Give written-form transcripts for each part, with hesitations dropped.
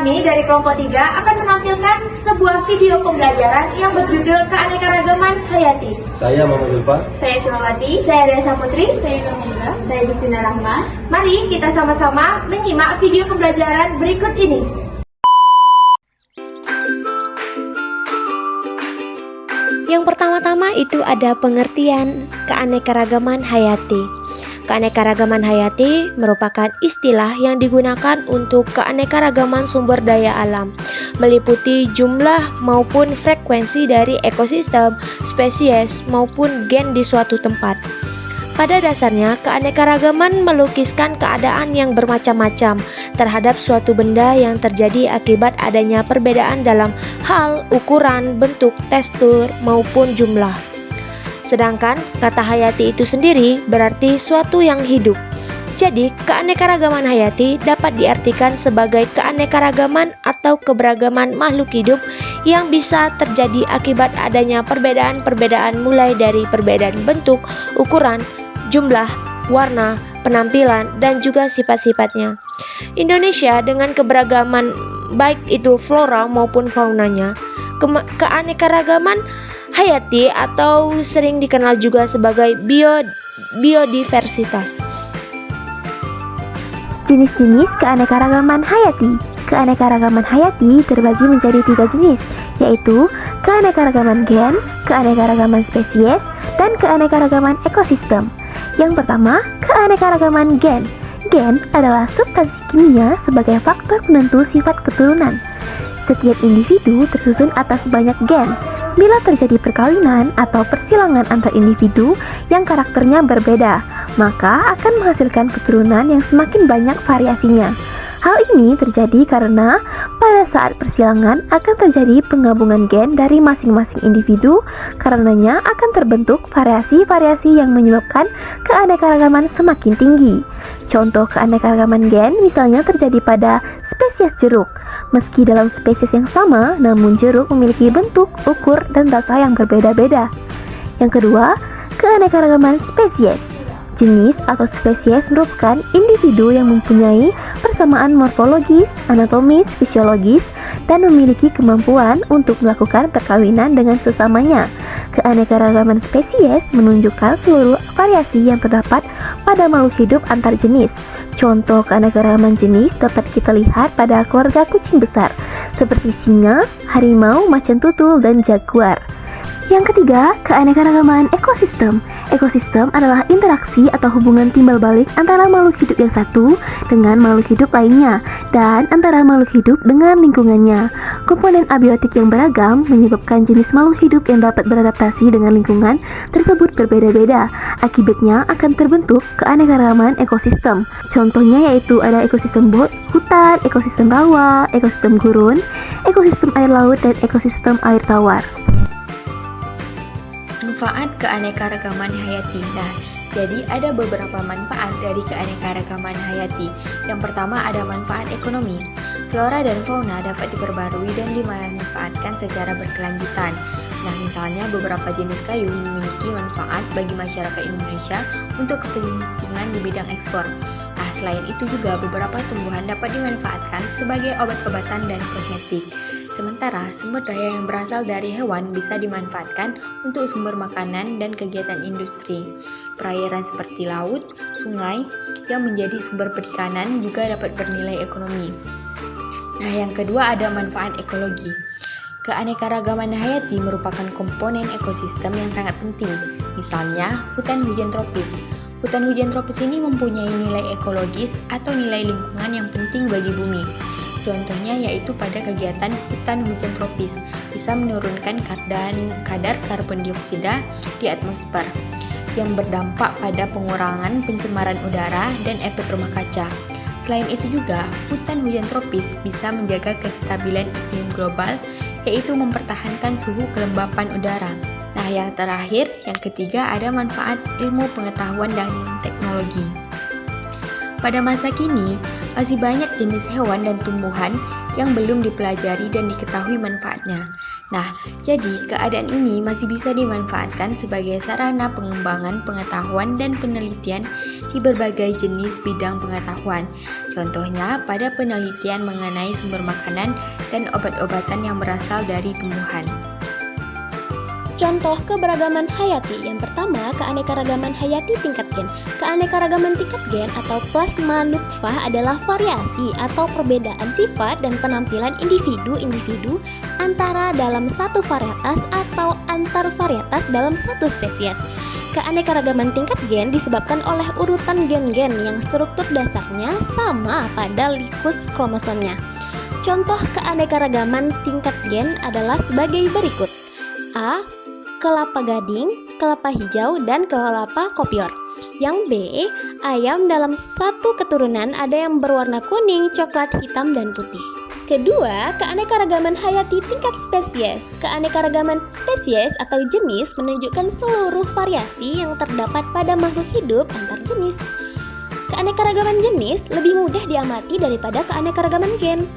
Kami dari kelompok 3 akan menampilkan sebuah video pembelajaran yang berjudul Keanekaragaman Hayati. Saya Muhammad Ulfa. Saya Silawati, saya Desa Putri, saya Kamila, saya Gustina Rahma. Mari kita sama-sama menyimak video pembelajaran berikut ini. Yang pertama-tama itu ada pengertian keanekaragaman hayati. Keanekaragaman hayati merupakan istilah yang digunakan untuk keanekaragaman sumber daya alam, meliputi jumlah maupun frekuensi dari ekosistem, spesies, maupun gen di suatu tempat. Pada dasarnya, keanekaragaman melukiskan keadaan yang bermacam-macam terhadap suatu benda yang terjadi akibat adanya perbedaan dalam hal, ukuran, bentuk, tekstur, maupun jumlah. Sedangkan kata hayati itu sendiri berarti suatu yang hidup. Jadi, keanekaragaman hayati dapat diartikan sebagai keanekaragaman atau keberagaman makhluk hidup yang bisa terjadi akibat adanya perbedaan-perbedaan mulai dari perbedaan bentuk, ukuran, jumlah, warna, penampilan, dan juga sifat-sifatnya. Indonesia dengan keberagaman baik itu flora maupun faunanya, keanekaragaman hayati atau sering dikenal juga sebagai biodiversitas. Jenis-jenis keanekaragaman hayati. Keanekaragaman hayati terbagi menjadi 3 jenis, yaitu keanekaragaman gen, keanekaragaman spesies, dan keanekaragaman ekosistem. Yang pertama, keanekaragaman gen. Gen adalah substansi kimia sebagai faktor penentu sifat keturunan. Setiap individu tersusun atas banyak gen. Bila terjadi perkawinan atau persilangan antar individu yang karakternya berbeda, maka akan menghasilkan keturunan yang semakin banyak variasinya. Hal ini terjadi karena pada saat persilangan akan terjadi penggabungan gen dari masing-masing individu, karenanya akan terbentuk variasi-variasi yang menyebabkan keanekaragaman semakin tinggi. Contoh keanekaragaman gen misalnya terjadi pada spesies jeruk. Meski dalam spesies yang sama, namun jeruk memiliki bentuk, ukur, dan rasa yang berbeda-beda. Yang kedua, keanekaragaman spesies. Jenis atau spesies merupakan individu yang mempunyai persamaan morfologis, anatomis, fisiologis, dan memiliki kemampuan untuk melakukan perkawinan dengan sesamanya. Keanekaragaman spesies menunjukkan seluruh variasi yang terdapat pada makhluk hidup antar jenis. Contoh keanekaragaman jenis dapat kita lihat pada keluarga kucing besar, seperti singa, harimau, macan tutul, dan jaguar. Yang ketiga, keanekaragaman ekosistem. Ekosistem adalah interaksi atau hubungan timbal balik antara makhluk hidup yang satu dengan makhluk hidup lainnya, dan antara makhluk hidup dengan lingkungannya. Komponen abiotik yang beragam menyebabkan jenis makhluk hidup yang dapat beradaptasi dengan lingkungan tersebut berbeda-beda. Akibatnya akan terbentuk keanekaragaman ekosistem. Contohnya yaitu ada ekosistem hutan, ekosistem rawa, ekosistem gurun, ekosistem air laut, dan ekosistem air tawar. Manfaat keanekaragaman hayati. Nah, jadi ada beberapa manfaat dari keanekaragaman hayati. Yang pertama ada manfaat ekonomi. Flora dan fauna dapat diperbarui dan dimanfaatkan secara berkelanjutan. Nah, misalnya beberapa jenis kayu memiliki manfaat bagi masyarakat Indonesia untuk kepentingan di bidang ekspor. Nah, selain itu juga beberapa tumbuhan dapat dimanfaatkan sebagai obat-obatan dan kosmetik. Sementara sumber daya yang berasal dari hewan bisa dimanfaatkan untuk sumber makanan dan kegiatan industri. Perairan seperti laut, sungai yang menjadi sumber perikanan juga dapat bernilai ekonomi. Nah, yang kedua ada manfaat ekologi. Keanekaragaman hayati merupakan komponen ekosistem yang sangat penting. Misalnya, hutan hujan tropis. Hutan hujan tropis ini mempunyai nilai ekologis atau nilai lingkungan yang penting bagi bumi. Contohnya yaitu pada kegiatan hutan hujan tropis bisa menurunkan kadar karbon dioksida di atmosfer yang berdampak pada pengurangan pencemaran udara dan efek rumah kaca. Selain itu juga, hutan hujan tropis bisa menjaga kestabilan iklim global, yaitu mempertahankan suhu kelembapan udara. Nah, yang terakhir, yang ketiga ada manfaat ilmu pengetahuan dan teknologi. Pada masa kini, masih banyak jenis hewan dan tumbuhan yang belum dipelajari dan diketahui manfaatnya. Nah, jadi keadaan ini masih bisa dimanfaatkan sebagai sarana pengembangan pengetahuan dan penelitian di berbagai jenis bidang pengetahuan. Contohnya pada penelitian mengenai sumber makanan dan obat-obatan yang berasal dari tumbuhan. Contoh keberagaman hayati. Yang pertama, keanekaragaman hayati tingkat gen. Keanekaragaman tingkat gen atau plasma nutfah adalah variasi atau perbedaan sifat dan penampilan individu-individu antara dalam satu varietas atau antar varietas dalam satu spesies. Keanekaragaman tingkat gen disebabkan oleh urutan gen-gen yang struktur dasarnya sama pada likus kromosomnya. Contoh keanekaragaman tingkat gen adalah sebagai berikut. A. Kelapa gading, kelapa hijau, dan kelapa kopior. Yang B, ayam dalam satu keturunan ada yang berwarna kuning, coklat, hitam, dan putih. Kedua, keanekaragaman hayati tingkat spesies. Keanekaragaman spesies atau jenis menunjukkan seluruh variasi yang terdapat pada makhluk hidup antar jenis. Keanekaragaman jenis lebih mudah diamati daripada keanekaragaman gen.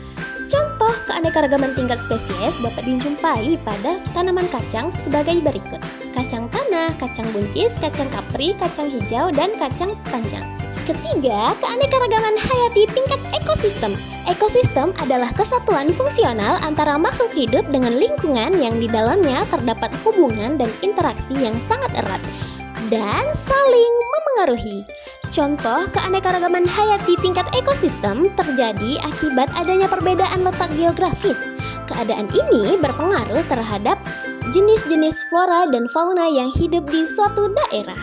Contoh keanekaragaman tingkat spesies dapat dijumpai pada tanaman kacang sebagai berikut: kacang tanah, kacang buncis, kacang kapri, kacang hijau, dan kacang panjang. Ketiga, keanekaragaman hayati tingkat ekosistem. Ekosistem adalah kesatuan fungsional antara makhluk hidup dengan lingkungan yang di dalamnya terdapat hubungan dan interaksi yang sangat erat dan saling memengaruhi. Contoh keanekaragaman hayati tingkat ekosistem terjadi akibat adanya perbedaan letak geografis. Keadaan ini berpengaruh terhadap jenis-jenis flora dan fauna yang hidup di suatu daerah.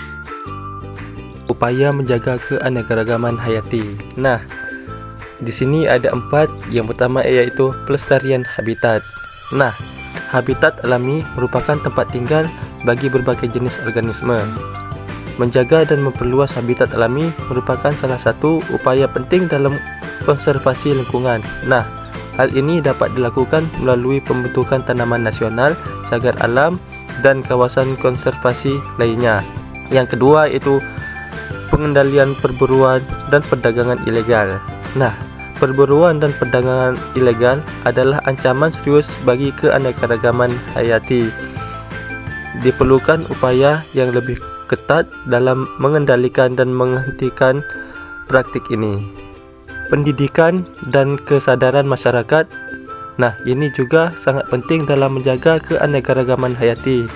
Upaya menjaga keanekaragaman hayati. Nah, di sini ada 4. Yang pertama yaitu pelestarian habitat. Nah, habitat alami merupakan tempat tinggal bagi berbagai jenis organisme. Menjaga dan memperluas habitat alami merupakan salah satu upaya penting dalam konservasi lingkungan. Nah, hal ini dapat dilakukan melalui pembentukan tanaman nasional, cagar alam, dan kawasan konservasi lainnya. Yang kedua yaitu pengendalian perburuan dan perdagangan ilegal. Nah, perburuan dan perdagangan ilegal adalah ancaman serius bagi keanekaragaman hayati. Diperlukan upaya yang lebih ketat dalam mengendalikan dan menghentikan praktik ini. Pendidikan dan kesadaran masyarakat. Nah, ini juga sangat penting dalam menjaga keanekaragaman hayati.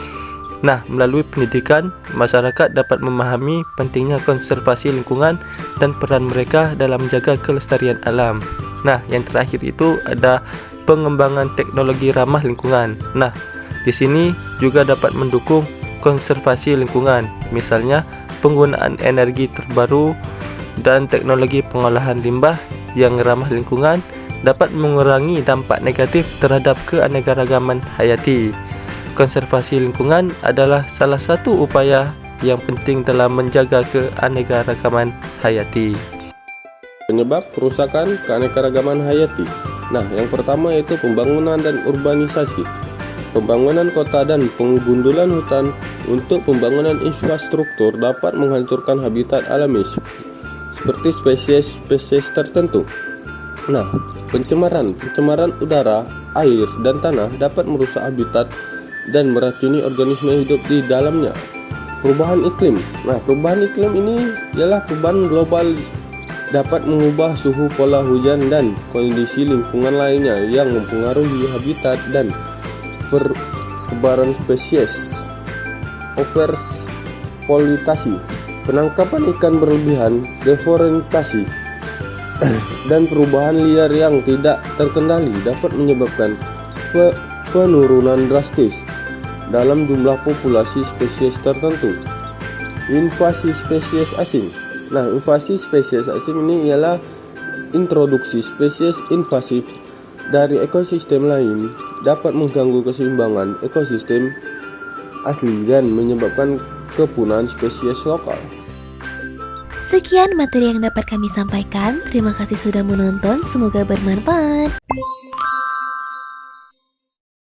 Nah, melalui pendidikan, masyarakat dapat memahami pentingnya konservasi lingkungan dan peran mereka dalam menjaga kelestarian alam. Nah, yang terakhir itu ada pengembangan teknologi ramah lingkungan. Nah, di sini juga dapat mendukung konservasi lingkungan, misalnya penggunaan energi terbaru dan teknologi pengolahan limbah yang ramah lingkungan dapat mengurangi dampak negatif terhadap keanekaragaman hayati. Konservasi lingkungan adalah salah satu upaya yang penting dalam menjaga keanekaragaman hayati. Penyebab kerusakan keanekaragaman hayati. Nah, yang pertama yaitu pembangunan dan urbanisasi. Pembangunan kota dan penggundulan hutan untuk pembangunan infrastruktur dapat menghancurkan habitat alami seperti spesies-spesies tertentu. Nah, pencemaran udara, air, dan tanah dapat merusak habitat dan meracuni organisme hidup di dalamnya. Perubahan iklim. Nah, perubahan iklim ini ialah perubahan global dapat mengubah suhu, pola hujan, dan kondisi lingkungan lainnya yang mempengaruhi habitat dan persebaran spesies. Overeksploitasi, penangkapan ikan berlebihan, deforestasi, dan perubahan liar yang tidak terkendali dapat menyebabkan penurunan drastis dalam jumlah populasi spesies tertentu. Invasi spesies asing. Nah, invasi spesies asing ini ialah introduksi spesies invasif dari ekosistem lain dapat mengganggu keseimbangan ekosistem asli dan menyebabkan kepunahan spesies lokal. Sekian materi yang dapat kami sampaikan. Terima kasih sudah menonton, semoga bermanfaat.